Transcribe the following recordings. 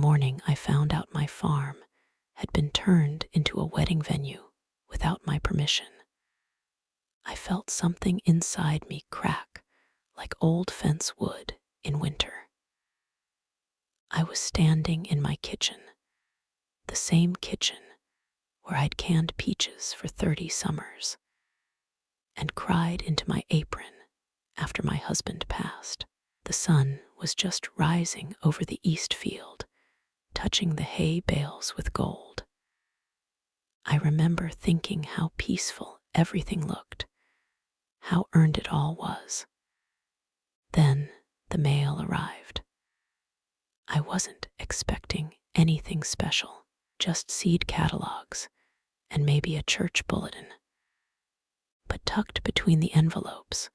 morning I found out my farm had been turned into a wedding venue without my permission, I felt something inside me crack like old fence wood in winter. I was standing in my kitchen, the same kitchen where I'd canned peaches for 30 summers, and cried into my apron after my husband passed. The sun was just rising over the east field, touching the hay bales with gold. I remember thinking how peaceful everything looked, how earned it all was. Then the mail arrived. I wasn't expecting anything special, just seed catalogs and maybe a church bulletin. But tucked between the envelopes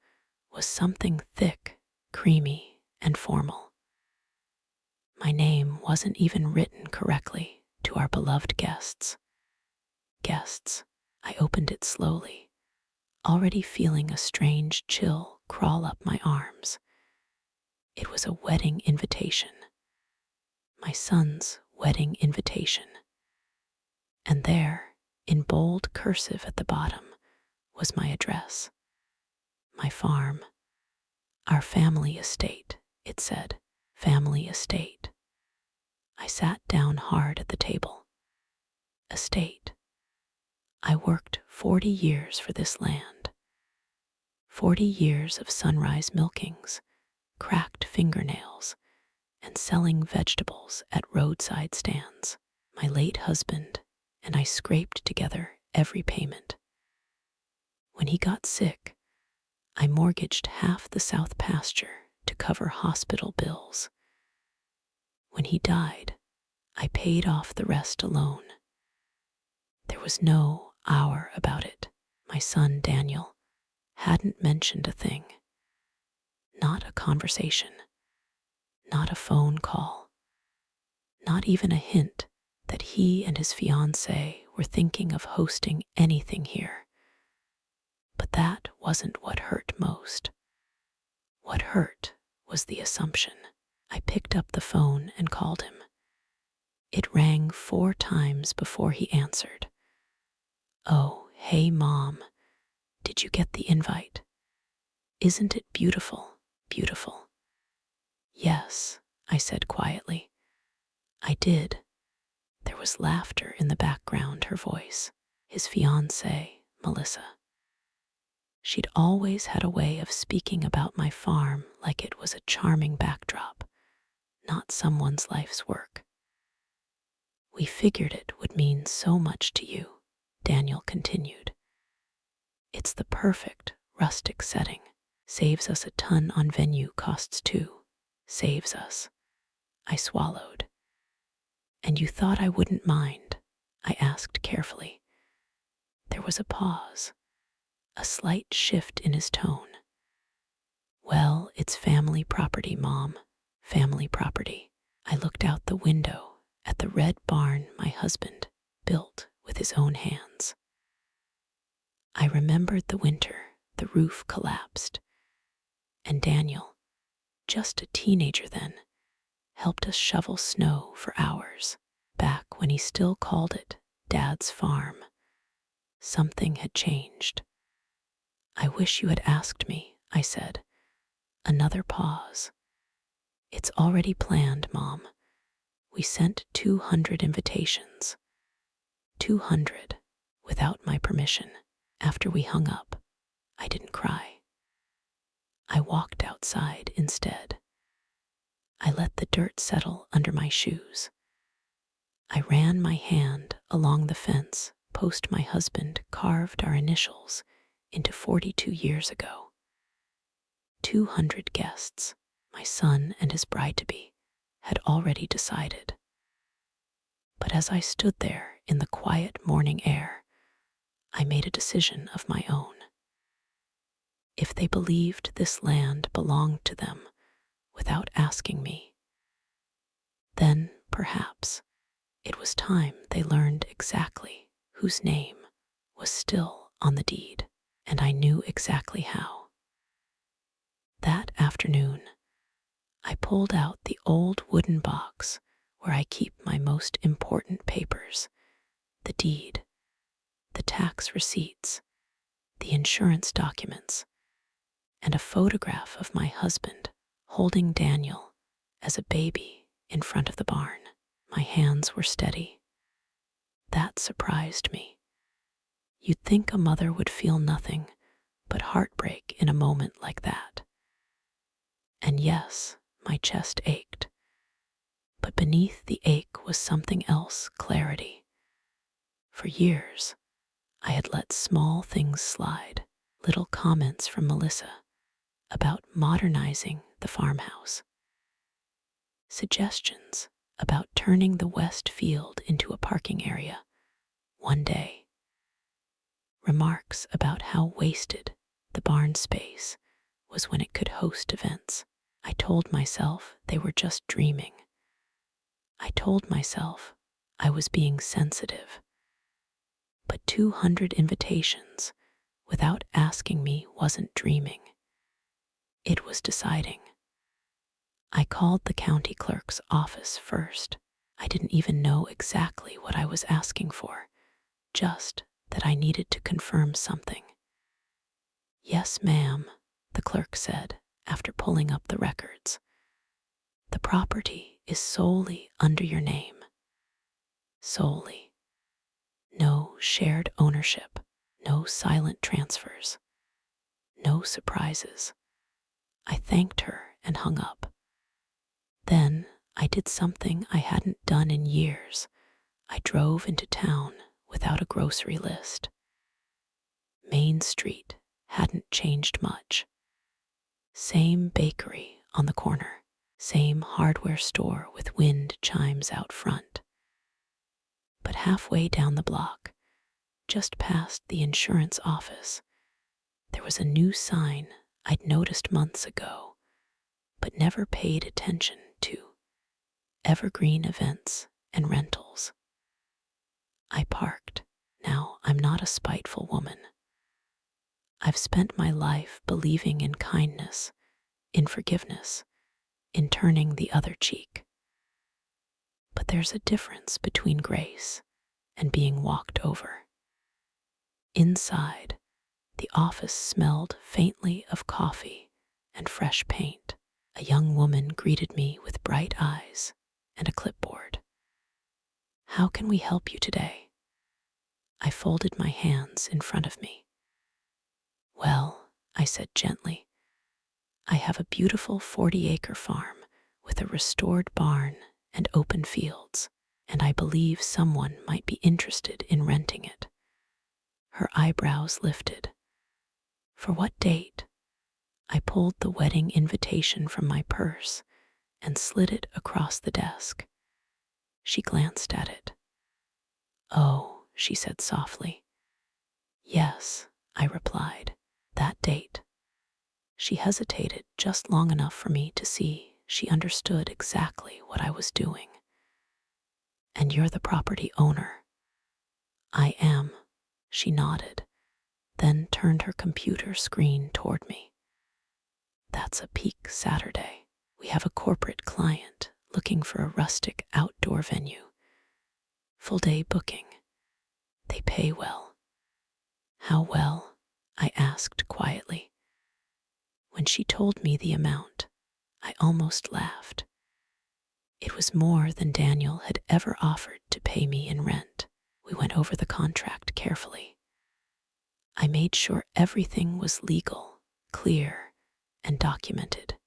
was something thick, creamy, and formal. My name wasn't even written correctly to our beloved guests. I opened it slowly, already feeling a strange chill crawl up my arms. It was a wedding invitation. My son's wedding invitation. And there, in bold cursive at the bottom, was my address. My farm. Our family estate, it said. Family estate. I sat down hard at the table. Estate. I worked 40 years for this land. 40 years of sunrise milkings, cracked fingernails, and selling vegetables at roadside stands. My late husband and I scraped together every payment. When he got sick, I mortgaged half the south pasture to cover hospital bills. When he died, I paid off the rest alone. There was no hour about it. My son, Daniel, hadn't mentioned a thing. Not a conversation. Not a phone call. Not even a hint that he and his fiancée were thinking of hosting anything here. But that wasn't what hurt most. What hurt was the assumption. I picked up the phone and called him. It rang 4 times before he answered. "Oh, hey, Mom. Did you get the invite? Isn't it beautiful, beautiful?" "Yes," I said quietly. "I did." There was laughter in the background, her voice. His fiancée, Melissa. She'd always had a way of speaking about my farm like it was a charming backdrop, not someone's life's work. "We figured it would mean so much to you," Daniel continued. "It's the perfect rustic setting. Saves us a ton on venue costs too. Saves us." I swallowed. "And you thought I wouldn't mind?" I asked carefully. There was a pause, a slight shift in his tone. "Well, it's family property, Mom. Family property." I looked out the window at the red barn my husband built with his own hands. I remembered the winter the roof collapsed, and Daniel, just a teenager then, helped us shovel snow for hours, back when he still called it Dad's farm. Something had changed. "I wish you had asked me," I said. Another pause. "It's already planned, Mom. We sent 200 invitations. 200 without my permission." After we hung up, I didn't cry. I walked outside instead. I let the dirt settle under my shoes. I ran my hand along the fence post my husband carved our initials into 42 years ago. 200 guests, my son and his bride-to-be, had already decided. But as I stood there in the quiet morning air, I made a decision of my own. If they believed this land belonged to them without asking me, then perhaps it was time they learned exactly whose name was still on the deed, and I knew exactly how. That afternoon, I pulled out the old wooden box where I keep my most important papers, the deed, the tax receipts, the insurance documents, and a photograph of my husband holding Daniel as a baby in front of the barn. My hands were steady. That surprised me. You'd think a mother would feel nothing but heartbreak in a moment like that. And yes, my chest ached. But beneath the ache was something else, clarity. For years, I had let small things slide, little comments from Melissa about modernizing the farmhouse, suggestions about turning the west field into a parking area one day, remarks about how wasted the barn space was when it could host events. I told myself they were just dreaming. I told myself I was being sensitive. But 200 invitations without asking me wasn't dreaming. It was deciding. I called the county clerk's office first. I didn't even know exactly what I was asking for, just that I needed to confirm something. "Yes, ma'am," the clerk said after pulling up the records. "The property is solely under your name." Solely. No shared ownership, no silent transfers, no surprises. I thanked her and hung up. Then I did something I hadn't done in years. I drove into town without a grocery list. Main Street hadn't changed much. Same bakery on the corner, same hardware store with wind chimes out front. But halfway down the block, just past the insurance office, there was a new sign I'd noticed months ago, but never paid attention to: evergreen events and rentals. I parked. Now, I'm not a spiteful woman. I've spent my life believing in kindness, in forgiveness, in turning the other cheek. But there's a difference between grace and being walked over. Inside, the office smelled faintly of coffee and fresh paint. A young woman greeted me with bright eyes and a clipboard. "How can we help you today?" I folded my hands in front of me. "Well," I said gently, "I have a beautiful 40-acre farm with a restored barn and open fields, and I believe someone might be interested in renting it." Her eyebrows lifted. "For what date?" I pulled the wedding invitation from my purse and slid it across the desk. She glanced at it. "Oh," she said softly. "Yes," I replied, "that date." She hesitated just long enough for me to see she understood exactly what I was doing. "And you're the property owner?" "I am." She nodded, then turned her computer screen toward me. "That's a peak Saturday. We have a corporate client looking for a rustic outdoor venue. Full day booking. They pay well." "How well?" I asked quietly. When she told me the amount, I almost laughed. It was more than Daniel had ever offered to pay me in rent. We went over the contract carefully. I made sure everything was legal, clear, and documented.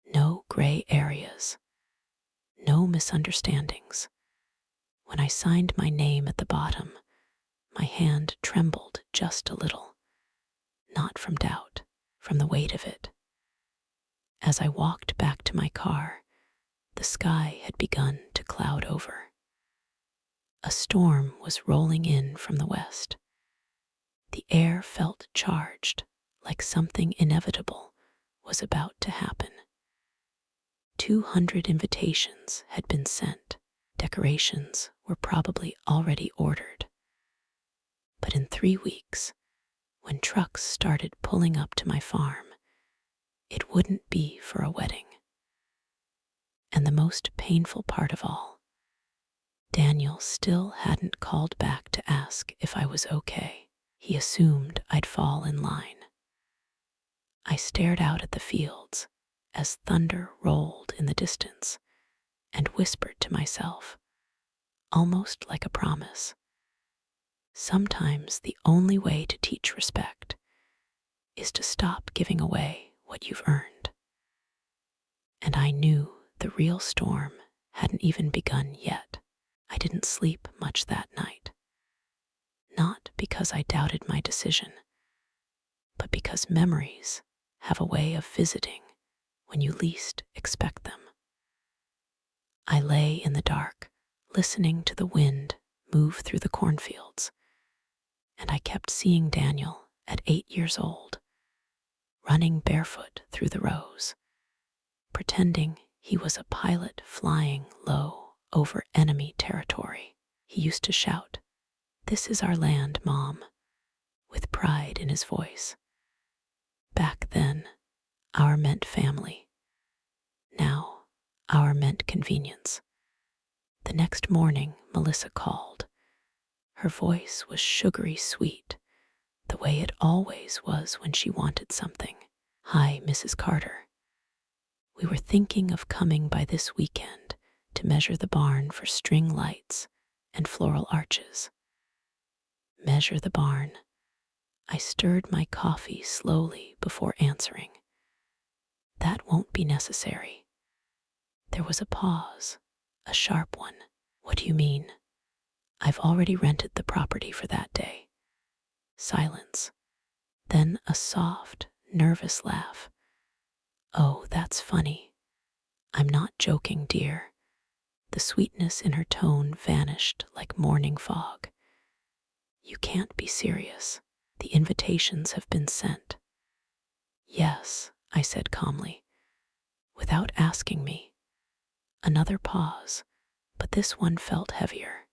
No gray areas, no misunderstandings. When I signed my name at the bottom, my hand trembled just a little, not from doubt, from the weight of it. As I walked back to my car, the sky had begun to cloud over. A storm was rolling in from the west. The air felt charged, like something inevitable was about to happen. 200 invitations had been sent. Decorations were probably already ordered. But in 3 weeks, when trucks started pulling up to my farm, it wouldn't be for a wedding. And the most painful part of all, Daniel still hadn't called back to ask if I was okay. He assumed I'd fall in line. I stared out at the fields as thunder rolled in the distance and whispered to myself, almost like a promise, sometimes the only way to teach respect is to stop giving away what you've earned. And I knew the real storm hadn't even begun yet. I didn't sleep much that night. Not because I doubted my decision, but because memories have a way of visiting when you least expect them. I lay in the dark, listening to the wind move through the cornfields, and I kept seeing Daniel at 8 years old, running barefoot through the rows, pretending he was a pilot flying low over enemy territory. He used to shout, "This is our land, Mom," with pride in his voice. Back then, our meant family. Now, our meant convenience. The next morning, Melissa called. Her voice was sugary sweet, the way it always was when she wanted something. "Hi, Mrs. Carter. We were thinking of coming by this weekend to measure the barn for string lights and floral arches." Measure the barn. I stirred my coffee slowly before answering. "That won't be necessary." There was a pause, a sharp one. "What do you mean?" "I've already rented the property for that day." Silence. Then a soft, nervous laugh. "Oh, that's funny. I'm not joking, dear." The sweetness in her tone vanished like morning fog. "You can't be serious. The invitations have been sent." "Yes," I said calmly, "without asking me." Another pause, but this one felt heavier.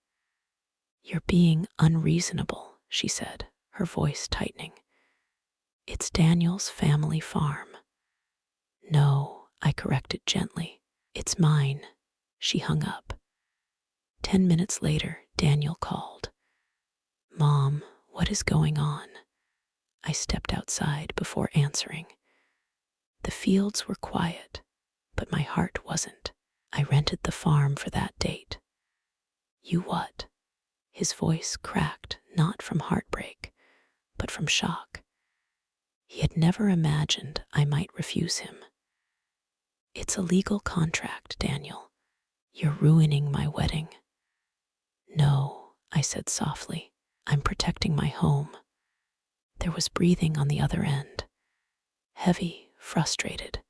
"You're being unreasonable," she said, her voice tightening. "It's Daniel's family farm." "No," I corrected gently. "It's mine." She hung up. 10 minutes later, Daniel called. "Mom, what is going on?" I stepped outside before answering. The fields were quiet, but my heart wasn't. "I rented the farm for that date." "You what?" His voice cracked, not from heartbreak, but from shock. He had never imagined I might refuse him. "It's a legal contract, Daniel. You're ruining my wedding." "No," I said softly. "I'm protecting my home." There was breathing on the other end. Heavy, frustrated.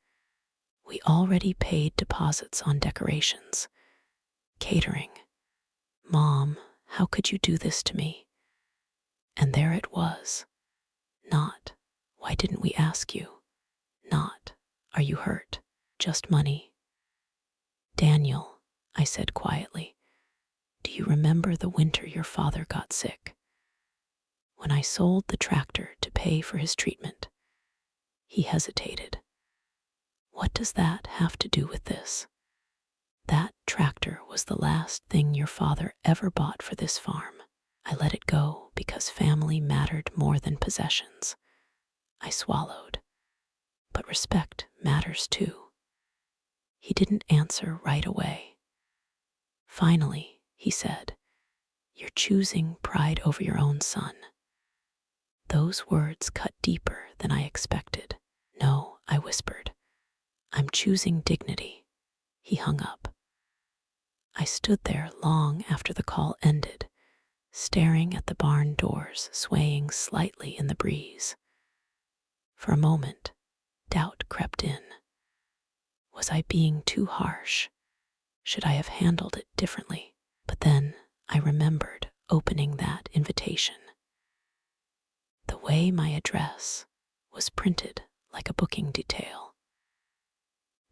"We already paid deposits on decorations. Catering. Mom, how could you do this to me?" And there it was. Not, "Why didn't we ask you?" Not, "Are you hurt?" Just money. "Daniel," I said quietly, "do you remember the winter your father got sick? When I sold the tractor to pay for his treatment." He hesitated. "What does that have to do with this?" "That tractor was the last thing your father ever bought for this farm. I let it go because family mattered more than possessions." I swallowed. "But respect matters too." He didn't answer right away. Finally, he said, "You're choosing pride over your own son." Those words cut deeper than I expected. "No," I whispered. "I'm choosing dignity." He hung up. I stood there long after the call ended, staring at the barn doors swaying slightly in the breeze. For a moment, doubt crept in. Was I being too harsh? Should I have handled it differently? But then I remembered opening that invitation. The way my address was printed like a booking detail.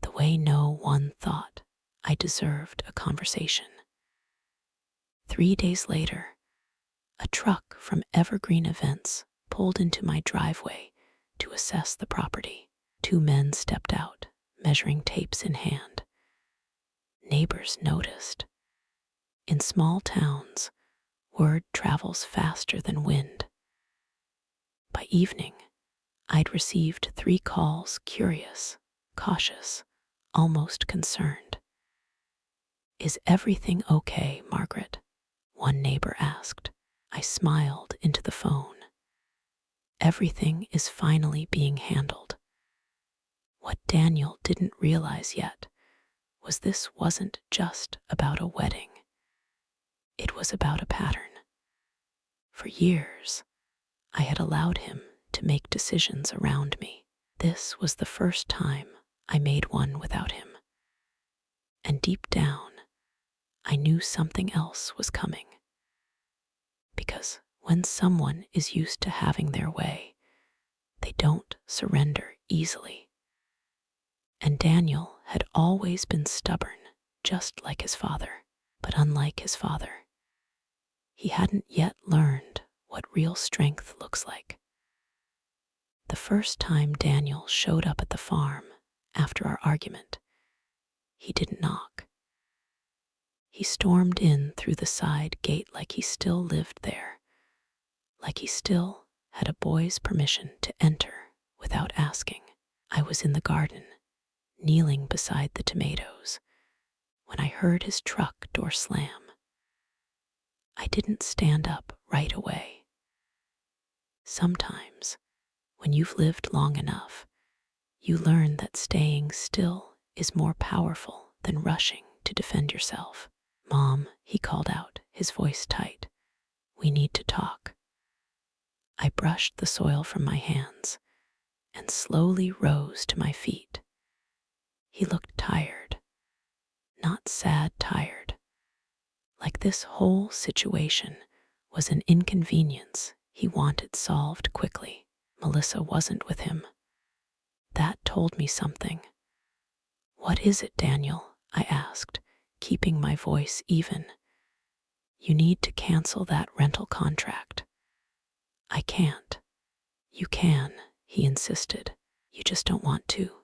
The way no one thought I deserved a conversation. 3 days later, a truck from Evergreen Events pulled into my driveway to assess the property. 2 men stepped out, measuring tapes in hand. Neighbors noticed. In small towns, word travels faster than wind. By evening, I'd received 3 calls, curious, cautious, almost concerned. "Is everything okay, Margaret?" one neighbor asked. I smiled into the phone. Everything is finally being handled. What Daniel didn't realize yet was this wasn't just about a wedding. It was about a pattern. For years, I had allowed him to make decisions around me. This was the first time I made one without him. And deep down, I knew something else was coming. Because when someone is used to having their way, they don't surrender easily. And Daniel had always been stubborn, just like his father. But unlike his father, he hadn't yet learned what real strength looks like. The first time Daniel showed up at the farm after our argument, he didn't knock. He stormed in through the side gate like he still lived there, like he still had a boy's permission to enter without asking. I was in the garden, kneeling beside the tomatoes, when I heard his truck door slam. I didn't stand up right away. Sometimes, when you've lived long enough, you learn that staying still is more powerful than rushing to defend yourself. "Mom," he called out, his voice tight. "We need to talk." I brushed the soil from my hands and slowly rose to my feet. He looked tired, not sad tired, like this whole situation was an inconvenience he wanted solved quickly. Melissa wasn't with him. That told me something. "What is it, Daniel?" I asked, keeping my voice even. "You need to cancel that rental contract." "I can't." "You can," he insisted. "You just don't want to."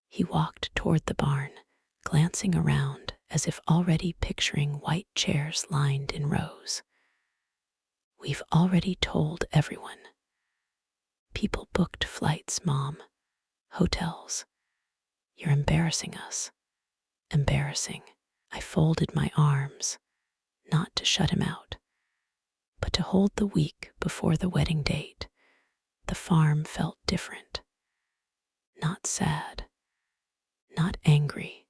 He walked toward the barn, glancing around as if already picturing white chairs lined in rows. "We've already told everyone. People booked flights, Mom. Hotels. You're embarrassing us." Embarrassing. I folded my arms, not to shut him out, but to hold the week before the wedding date. The farm felt different. Not sad, not angry,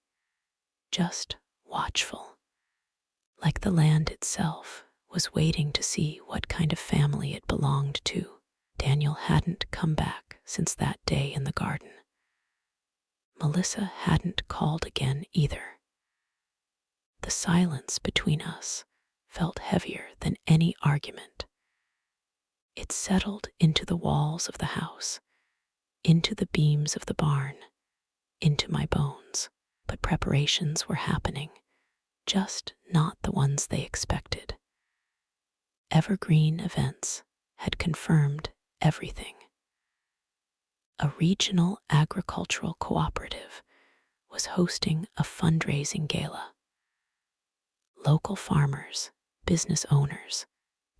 just watchful, like the land itself was waiting to see what kind of family it belonged to. Daniel hadn't come back since that day in the garden. Melissa hadn't called again either. The silence between us felt heavier than any argument. It settled into the walls of the house, into the beams of the barn, into my bones. But preparations were happening, just not the ones they expected. Evergreen Events had confirmed everything. A regional agricultural cooperative was hosting a fundraising gala. Local farmers, business owners,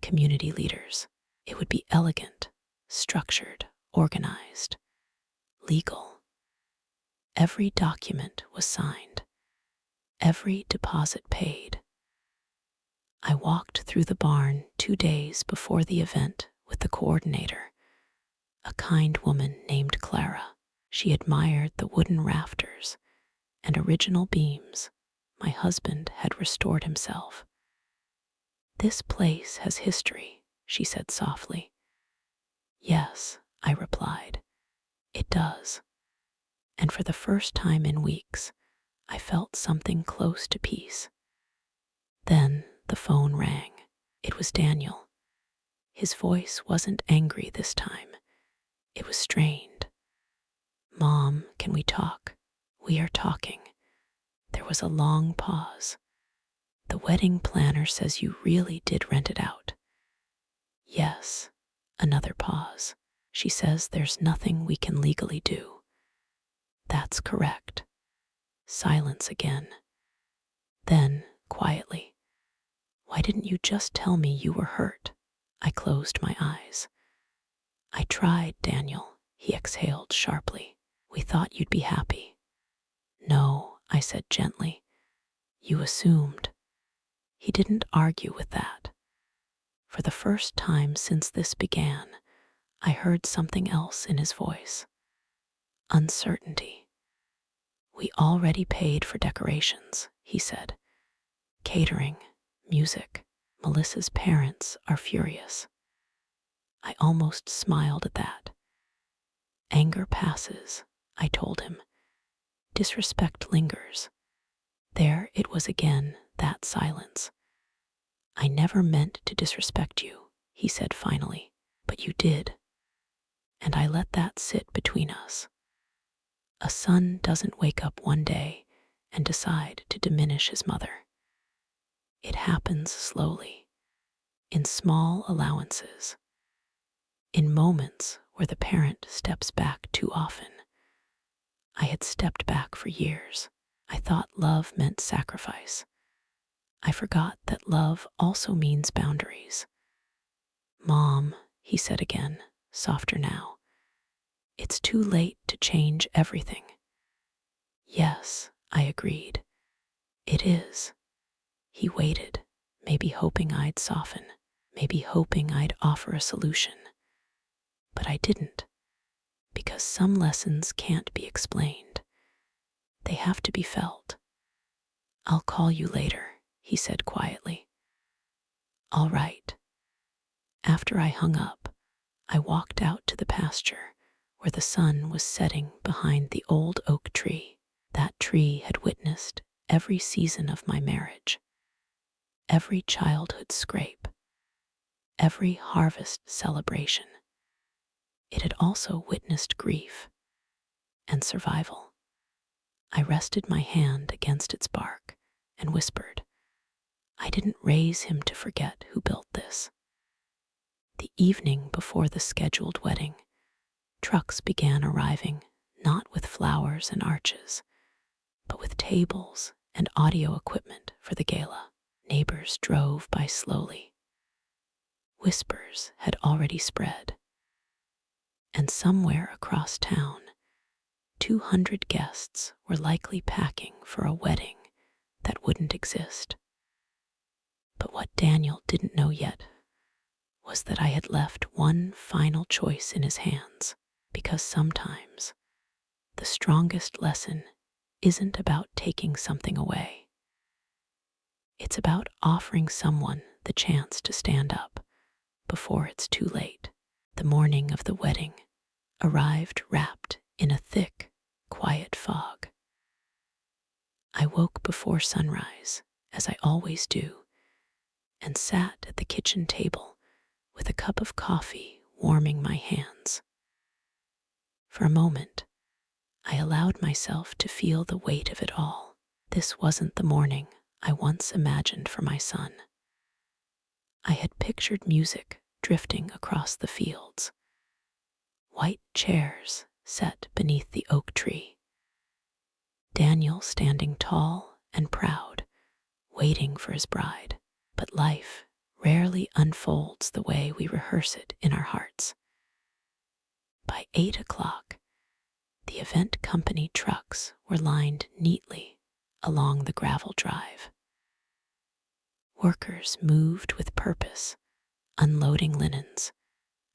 community leaders. It would be elegant, structured, organized, legal. Every document was signed, every deposit paid. I walked through the barn 2 days before the event with the coordinator, a kind woman named Clara. She admired the wooden rafters and original beams my husband had restored himself. "This place has history," she said softly. "Yes," I replied, "it does." And for the first time in weeks, I felt something close to peace. Then the phone rang. It was Daniel. His voice wasn't angry this time. It was strained. "Mom, can we talk?" "We are talking." There was a long pause. "The wedding planner says you really did rent it out." "Yes." Another pause. "She says there's nothing we can legally do." "That's correct." Silence again. Then, quietly, "Why didn't you just tell me you were hurt?" I closed my eyes. "I tried, Daniel," he exhaled sharply. "We thought you'd be happy." "No," I said gently. "You assumed." He didn't argue with that. For the first time since this began, I heard something else in his voice. Uncertainty. "We already paid for decorations," he said. "Catering, music. Melissa's parents are furious." I almost smiled at that. "Anger passes," I told him. "Disrespect lingers." There it was again, that silence. "I never meant to disrespect you," he said finally, "but you did." And I let that sit between us. A son doesn't wake up one day and decide to diminish his mother. It happens slowly, in small allowances, in moments where the parent steps back too often. I had stepped back for years. I thought love meant sacrifice. I forgot that love also means boundaries. "Mom," he said again, softer now, "it's too late to change everything." "Yes," I agreed. "It is." He waited, maybe hoping I'd soften, maybe hoping I'd offer a solution. But I didn't, because some lessons can't be explained. They have to be felt. "I'll call you later," he said quietly. "All right." After I hung up, I walked out to the pasture where the sun was setting behind the old oak tree. That tree had witnessed every season of my marriage, every childhood scrape, every harvest celebration. It had also witnessed grief and survival. I rested my hand against its bark and whispered, "I didn't raise him to forget who built this." The evening before the scheduled wedding, trucks began arriving, not with flowers and arches, but with tables and audio equipment for the gala. Neighbors drove by slowly. Whispers had already spread. And somewhere across town, 200 guests were likely packing for a wedding that wouldn't exist. But what Daniel didn't know yet was that I had left one final choice in his hands, because sometimes the strongest lesson isn't about taking something away. It's about offering someone the chance to stand up before it's too late. The morning of the wedding arrived wrapped in a thick, quiet fog. I woke before sunrise, as I always do, and sat at the kitchen table with a cup of coffee warming my hands. For a moment, I allowed myself to feel the weight of it all. This wasn't the morning I once imagined for my son. I had pictured music drifting across the fields, white chairs set beneath the oak tree, Daniel standing tall and proud, waiting for his bride. But life rarely unfolds the way we rehearse it in our hearts. By 8 o'clock, the event company trucks were lined neatly along the gravel drive. Workers moved with purpose, unloading linens,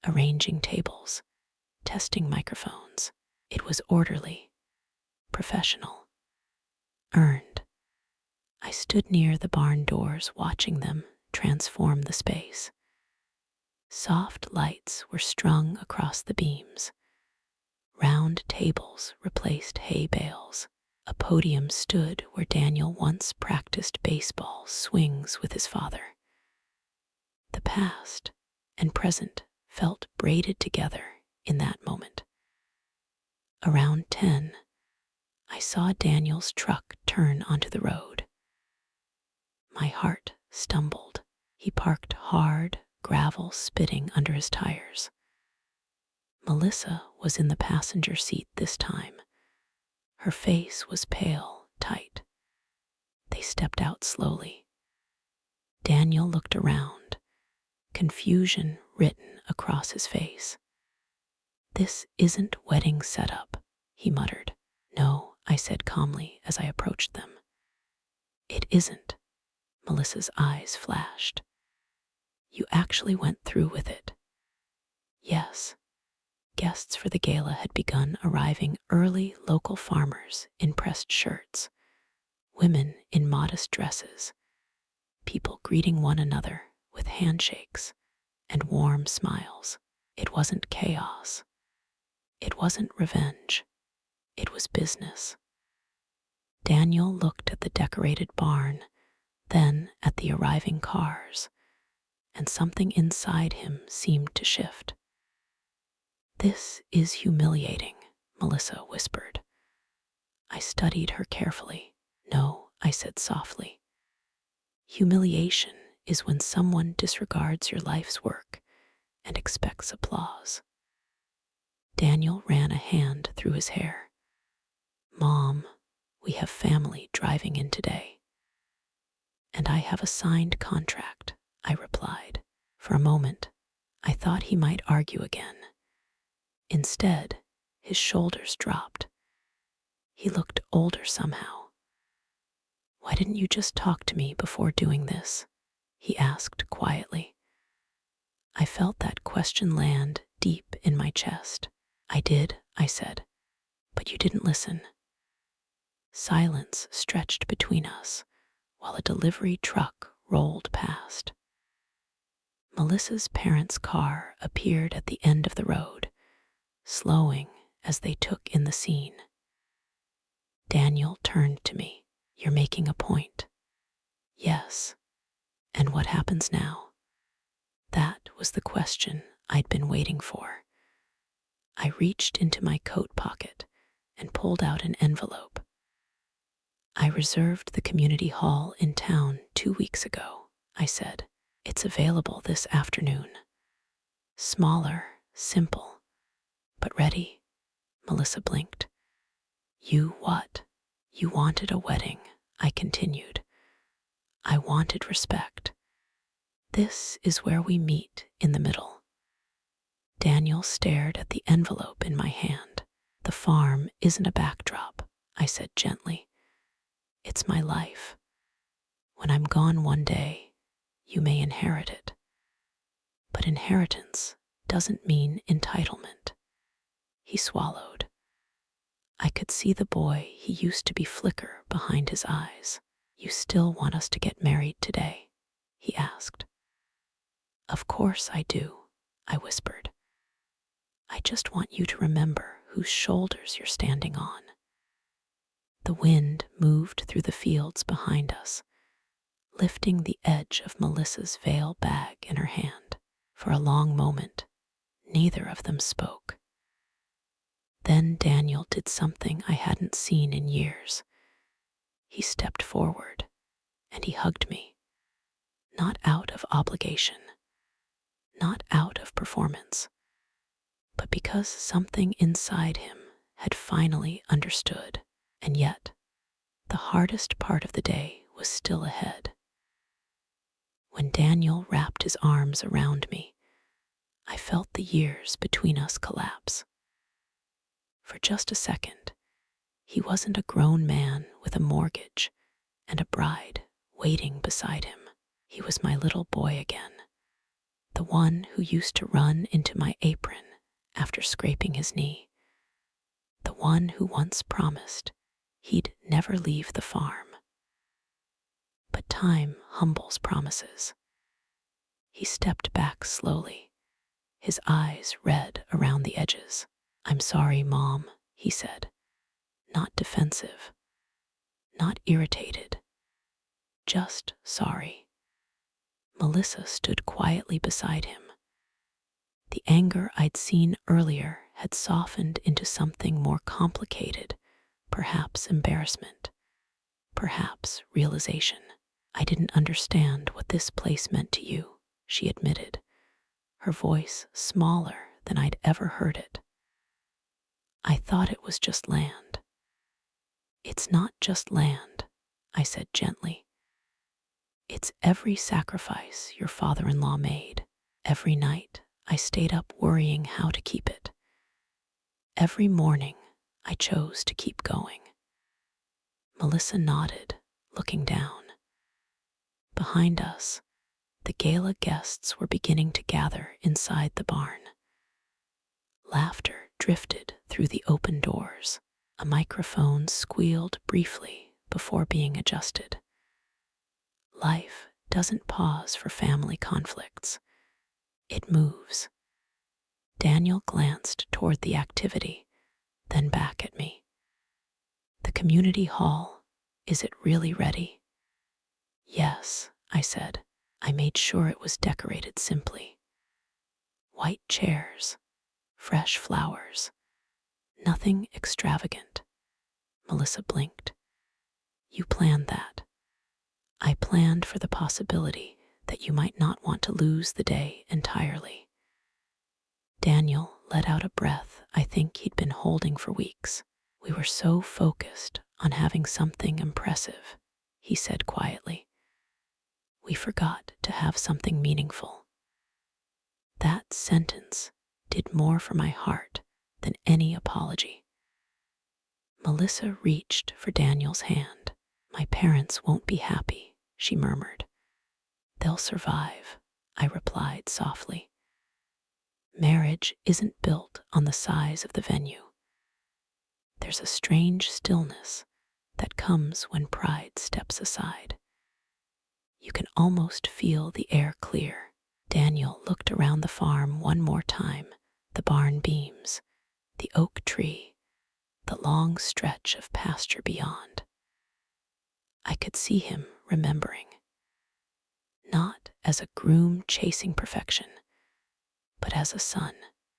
arranging tables, testing microphones. It was orderly, professional, earned. I stood near the barn doors watching them transform the space. Soft lights were strung across the beams. Round tables replaced hay bales. A podium stood where Daniel once practiced baseball swings with his father. The past and present felt braided together in that moment. Around 10, I saw Daniel's truck turn onto the road. My heart stumbled. He parked hard, gravel spitting under his tires. Melissa was in the passenger seat this time. Her face was pale, tight. They stepped out slowly. Daniel looked around, confusion written across his face. "This isn't wedding setup," he muttered. "No," I said calmly as I approached them. "It isn't." Melissa's eyes flashed. "You actually went through with it." Yes. Guests for the gala had begun arriving early, local farmers in pressed shirts, women in modest dresses, people greeting one another with handshakes and warm smiles. It wasn't chaos. It wasn't revenge. It was business. Daniel looked at the decorated barn, then at the arriving cars, and something inside him seemed to shift. "This is humiliating," Melissa whispered. I studied her carefully. "No," I said softly. "Humiliation is when someone disregards your life's work and expects applause." Daniel ran a hand through his hair. "Mom, we have family driving in today." "And I have a signed contract," I replied. For a moment, I thought he might argue again. Instead, his shoulders dropped. He looked older somehow. "Why didn't you just talk to me before doing this?" he asked quietly. I felt that question land deep in my chest. "I did," I said, "but you didn't listen." Silence stretched between us while a delivery truck rolled past. Melissa's parents' car appeared at the end of the road, slowing as they took in the scene. Daniel turned to me. "You're making a point." "Yes." "And what happens now?" That was the question I'd been waiting for. I reached into my coat pocket and pulled out an envelope. "I reserved the community hall in town 2 weeks ago," I said. "It's available this afternoon." Smaller, simple, but ready. Melissa blinked. "You what?" "You wanted a wedding," I continued. "I wanted respect. This is where we meet in the middle." Daniel stared at the envelope in my hand. "The farm isn't a backdrop," I said gently. "It's my life. When I'm gone one day, you may inherit it. But inheritance doesn't mean entitlement." He swallowed. I could see the boy he used to be flicker behind his eyes. "You still want us to get married today?" he asked. "Of course I do," I whispered. "I just want you to remember whose shoulders you're standing on." The wind moved through the fields behind us, lifting the edge of Melissa's veil bag in her hand. For a long moment, neither of them spoke. Then Daniel did something I hadn't seen in years. He stepped forward and he hugged me, not out of obligation, not out of performance, but because something inside him had finally understood. And yet, the hardest part of the day was still ahead. When Daniel wrapped his arms around me, I felt the years between us collapse. For just a second, he wasn't a grown man with a mortgage and a bride waiting beside him. He was my little boy again, the one who used to run into my apron after scraping his knee, the one who once promised he'd never leave the farm. But time humbles promises. He stepped back slowly, his eyes red around the edges. "I'm sorry, Mom," he said, not defensive, not irritated, just sorry. Melissa stood quietly beside him. The anger I'd seen earlier had softened into something more complicated, perhaps embarrassment, perhaps realization. "I didn't understand what this place meant to you," she admitted, her voice smaller than I'd ever heard it. "I thought it was just land." "It's not just land," I said gently. It's every sacrifice your father-in-law made. Every night I stayed up worrying how to keep it. Every morning I chose to keep going. Melissa nodded, looking down. Behind us, the gala guests were beginning to gather inside the barn. Laughter drifted through the open doors. A microphone squealed briefly before being adjusted. Life doesn't pause for family conflicts. It moves. Daniel glanced toward the activity, then back at me. The community hall, is it really ready? Yes, I said. I made sure it was decorated simply. White chairs, fresh flowers, nothing extravagant. Melissa blinked. You planned that. I planned for the possibility that you might not want to lose the day entirely. Daniel let out a breath I think he'd been holding for weeks. We were so focused on having something impressive, he said quietly. We forgot to have something meaningful. That sentence did more for my heart than any apology. Melissa reached for Daniel's hand. My parents won't be happy, she murmured. They'll survive, I replied softly. Marriage isn't built on the size of the venue. There's a strange stillness that comes when pride steps aside. You can almost feel the air clear. Daniel looked around the farm one more time, the barn beams, the oak tree, the long stretch of pasture beyond. I could see him remembering. Not as a groom chasing perfection, but as a son.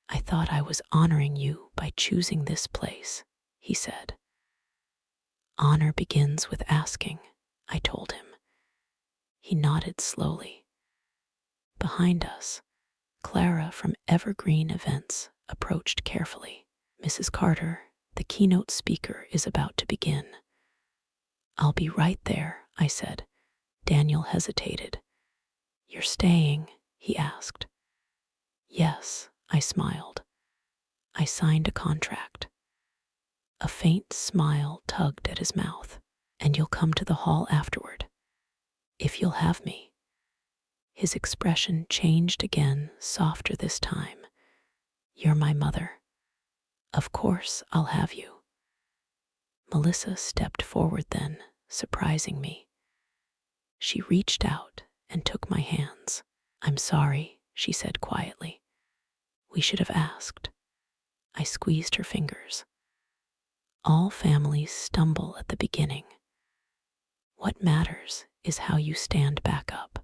I thought I was honoring you by choosing this place, he said. Honor begins with asking, I told him. He nodded slowly. Behind us, Clara from Evergreen Events approached carefully. Mrs. Carter, the keynote speaker, is about to begin. I'll be right there, I said. Daniel hesitated. You're staying? He asked. Yes, I smiled. I signed a contract. A faint smile tugged at his mouth. And you'll come to the hall afterward, if you'll have me. His expression changed again, softer this time. You're my mother. Of course I'll have you. Melissa stepped forward then, surprising me. She reached out and took my hands. I'm sorry, she said quietly. We should have asked. I squeezed her fingers. All families stumble at the beginning. What matters is how you stand back up.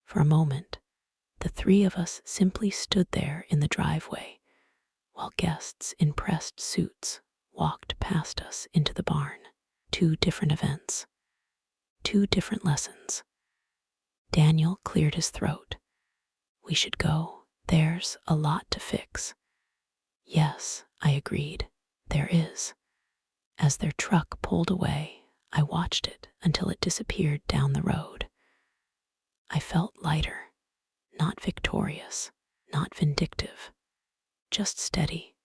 For a moment, the three of us simply stood there in the driveway, while guests in pressed suits walked past us into the barn. 2 different events, 2 different lessons. Daniel cleared his throat. We should go. There's a lot to fix. Yes, I agreed. There is. As their truck pulled away, I watched it until it disappeared down the road. I felt lighter, not victorious, not vindictive, just steady.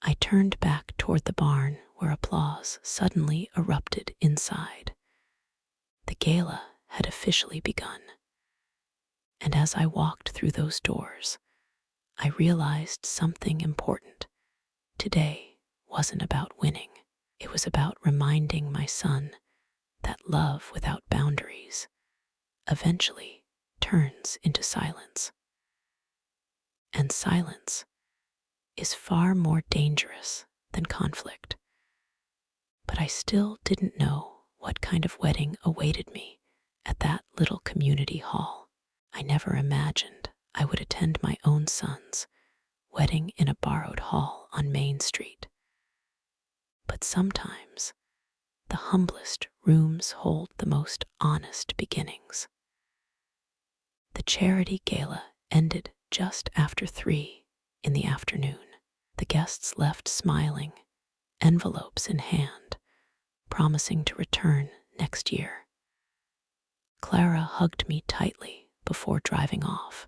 I turned back toward the barn where applause suddenly erupted inside. The gala had officially begun. And as I walked through those doors, I realized something important. Today wasn't about winning. It was about reminding my son that love without boundaries eventually turns into silence. And silence is far more dangerous than conflict. But I still didn't know what kind of wedding awaited me at that little community hall. I never imagined I would attend my own son's wedding in a borrowed hall on Main Street. But sometimes the humblest rooms hold the most honest beginnings. The charity gala ended just after 3 in the afternoon. The guests left smiling, envelopes in hand, promising to return next year. Clara hugged me tightly before driving off.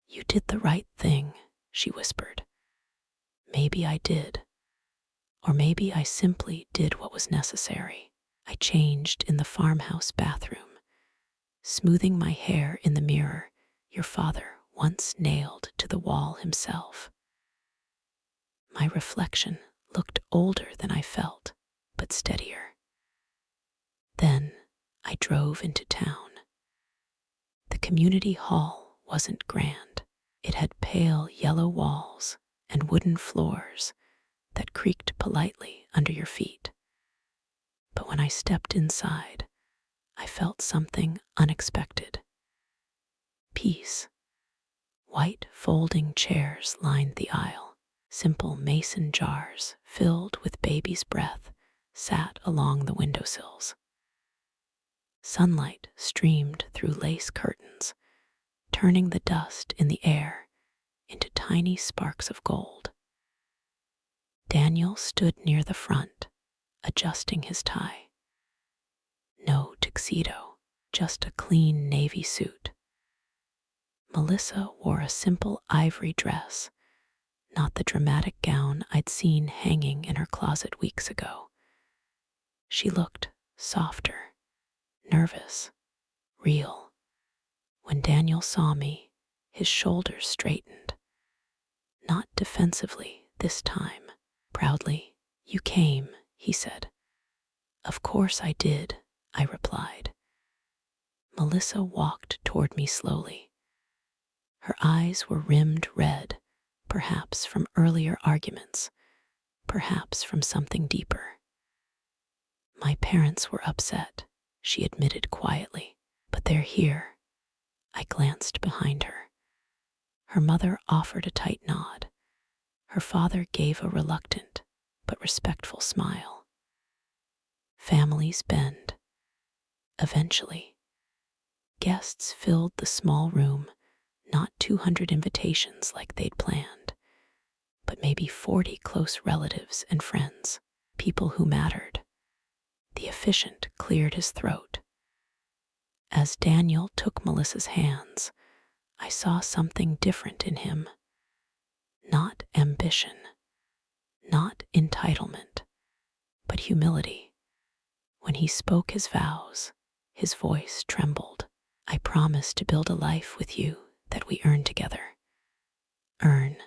"You did the right thing," she whispered. "Maybe I did. Or maybe I simply did what was necessary." I changed in the farmhouse bathroom, smoothing my hair in the mirror your father once nailed to the wall himself. My reflection looked older than I felt, but steadier. Then I drove into town. The community hall wasn't grand. It had pale yellow walls and wooden floors that creaked politely under your feet. But when I stepped inside, I felt something unexpected. Peace. White folding chairs lined the aisle. Simple mason jars filled with baby's breath sat along the windowsills. Sunlight streamed through lace curtains, turning the dust in the air into tiny sparks of gold. Daniel stood near the front, adjusting his tie. No tuxedo, just a clean navy suit. Melissa wore a simple ivory dress, not the dramatic gown I'd seen hanging in her closet weeks ago. She looked softer, nervous, real. When Daniel saw me, his shoulders straightened. Not defensively this time, proudly. "You came," he said. "Of course I did," I replied. Melissa walked toward me slowly. Her eyes were rimmed red, perhaps from earlier arguments, perhaps from something deeper. "My parents were upset," she admitted quietly, "but they're here." I glanced behind her. Her mother offered a tight nod. Her father gave a reluctant but respectful smile. Families bend. Eventually, guests filled the small room, not 200 invitations like they'd planned, but maybe 40 close relatives and friends, people who mattered. The officiant cleared his throat. As Daniel took Melissa's hands, I saw something different in him. Not ambition, not entitlement, but humility. When he spoke his vows, his voice trembled. "I promise to build a life with you that we earn together." Earn.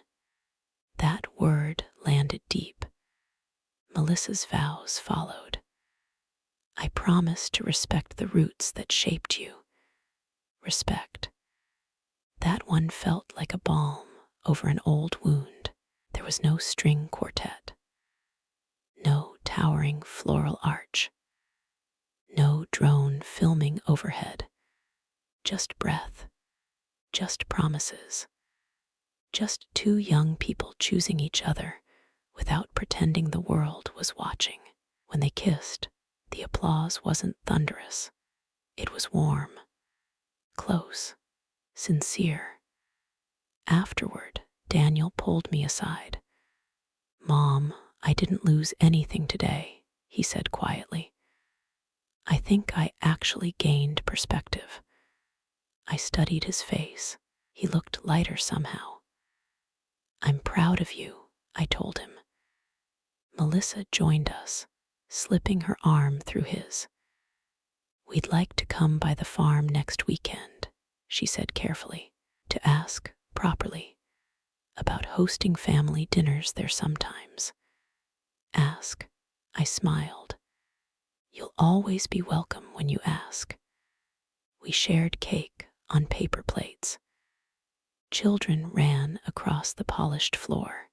That word landed deep. Melissa's vows followed. "I promise to respect the roots that shaped you." Respect. That one felt like a balm over an old wound. There was no string quartet, no towering floral arch, no drone filming overhead, just breath, just promises, just two young people choosing each other without pretending the world was watching. When they kissed, the applause wasn't thunderous. It was warm, close, sincere. Afterward, Daniel pulled me aside. "Mom, I didn't lose anything today," he said quietly. "I think I actually gained perspective." I studied his face. He looked lighter somehow. "I'm proud of you," I told him. Melissa joined us, slipping her arm through his. "We'd like to come by the farm next weekend," she said carefully, "to ask properly about hosting family dinners there sometimes." "Ask," I smiled. "You'll always be welcome when you ask." We shared cake on paper plates. Children ran across the polished floor.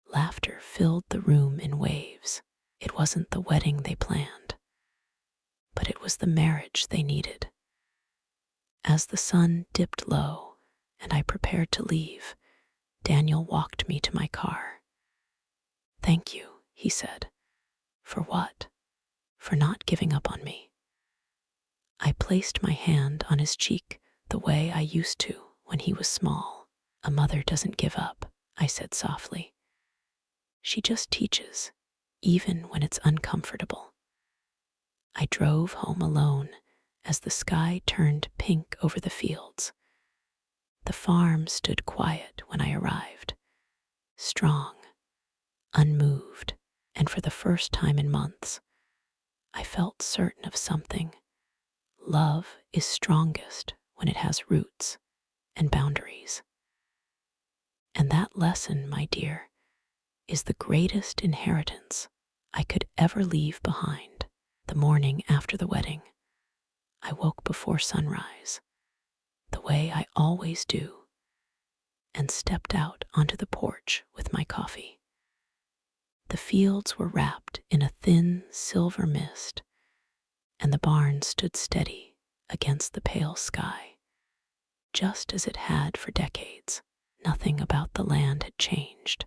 Laughter filled the room in waves. It wasn't the wedding they planned, but it was the marriage they needed. As the sun dipped low and I prepared to leave, Daniel walked me to my car. "Thank you," he said. "For what?" "For not giving up on me." I placed my hand on his cheek the way I used to when he was small. "A mother doesn't give up," I said softly. "She just teaches even when it's uncomfortable. I drove home alone as the sky turned pink over the fields. The farm stood quiet when I arrived, strong, unmoved, and for the first time in months, I felt certain of something. Love is strongest when it has roots and boundaries. And that lesson, my dear, is the greatest inheritance I could ever leave behind. The morning after the wedding, I woke before sunrise, the way I always do, and stepped out onto the porch with my coffee. The fields were wrapped in a thin silver mist, and the barn stood steady against the pale sky, just as it had for decades. Nothing about the land had changed,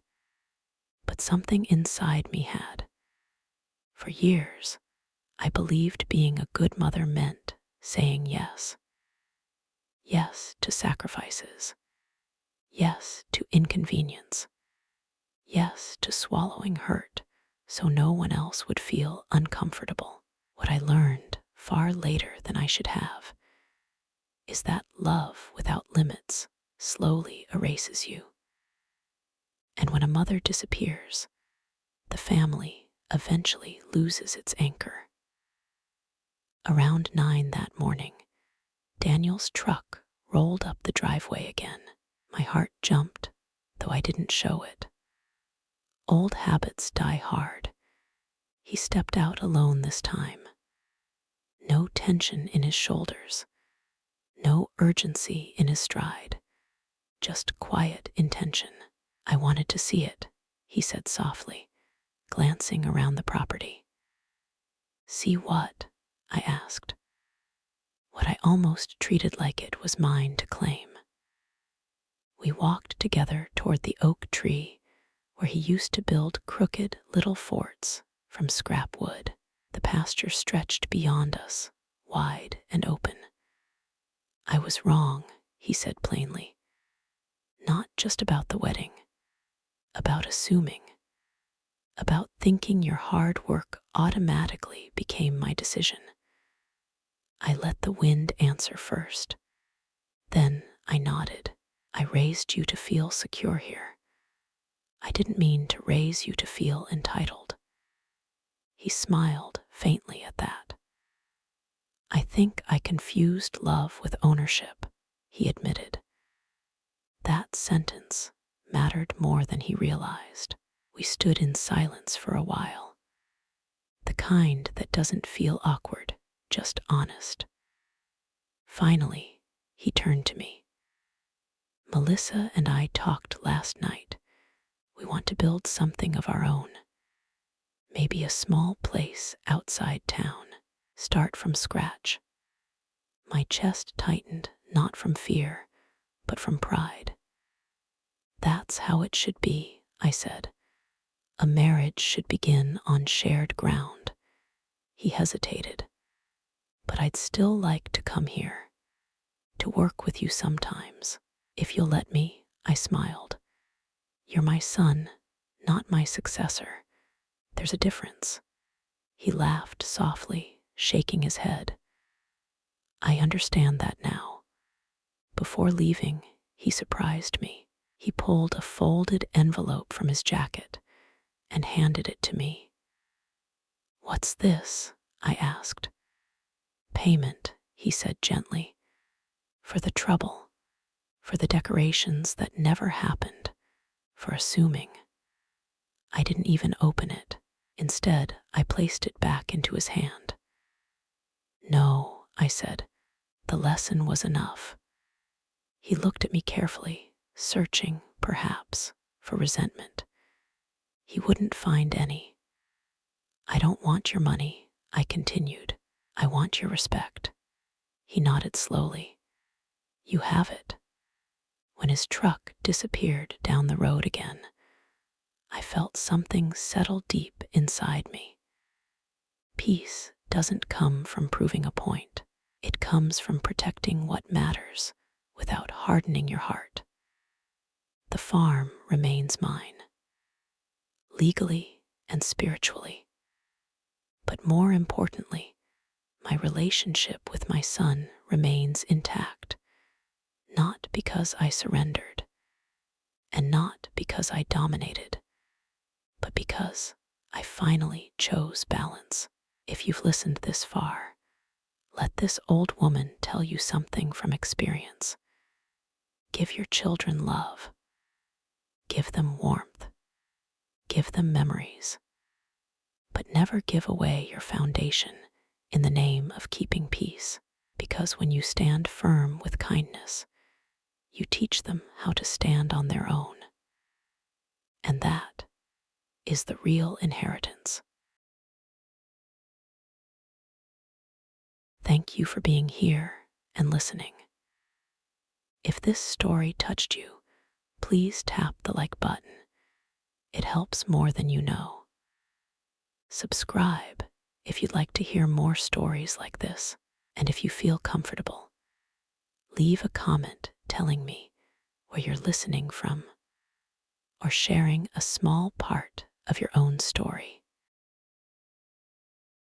but something inside me had. For years, I believed being a good mother meant saying yes. Yes to sacrifices. Yes to inconvenience. Yes to swallowing hurt so no one else would feel uncomfortable. What I learned far later than I should have is that love without limits slowly erases you. And when a mother disappears, the family eventually loses its anchor. Around 9 that morning, Daniel's truck rolled up the driveway again. My heart jumped, though I didn't show it. Old habits die hard. He stepped out alone this time. No tension in his shoulders, no urgency in his stride, just quiet intention. I wanted to see it, he said softly, glancing around the property. See what? I asked. What I almost treated like it was mine to claim. We walked together toward the oak tree where he used to build crooked little forts from scrap wood. The pasture stretched beyond us, wide and open. I was wrong, he said plainly. Not just about the wedding, about assuming, about thinking your hard work automatically became my decision. I let the wind answer first. Then I nodded. I raised you to feel secure here. I didn't mean to raise you to feel entitled. He smiled faintly at that. I think I confused love with ownership, he admitted. That sentence mattered more than he realized. We stood in silence for a while. The kind that doesn't feel awkward, just honest. Finally, he turned to me. Melissa and I talked last night. We want to build something of our own. Maybe a small place outside town. Start from scratch. My chest tightened, not from fear, but from pride. That's how it should be, I said. A marriage should begin on shared ground. He hesitated. But I'd still like to come here, to work with you sometimes. If you'll let me, I smiled. You're my son, not my successor. There's a difference. He laughed softly, shaking his head. I understand that now. Before leaving, he surprised me. He pulled a folded envelope from his jacket and handed it to me. What's this? I asked. Payment, he said gently. For the trouble, for the decorations that never happened, for assuming. I didn't even open it. Instead, I placed it back into his hand. No, I said. The lesson was enough. He looked at me carefully, searching, perhaps, for resentment. He wouldn't find any. I don't want your money, I continued. I want your respect. He nodded slowly. You have it. When his truck disappeared down the road again, I felt something settle deep inside me. Peace doesn't come from proving a point. It comes from protecting what matters without hardening your heart. The farm remains mine, legally and spiritually. But more importantly, my relationship with my son remains intact, not because I surrendered, and not because I dominated, but because I finally chose balance. If you've listened this far, let this old woman tell you something from experience. Give your children love. Give them warmth. Give them memories. But never give away your foundation in the name of keeping peace, because when you stand firm with kindness, you teach them how to stand on their own. And that is the real inheritance. Thank you for being here and listening. If this story touched you, please tap the like button. It helps more than you know. Subscribe if you'd like to hear more stories like this. And if you feel comfortable, leave a comment telling me where you're listening from or sharing a small part of your own story.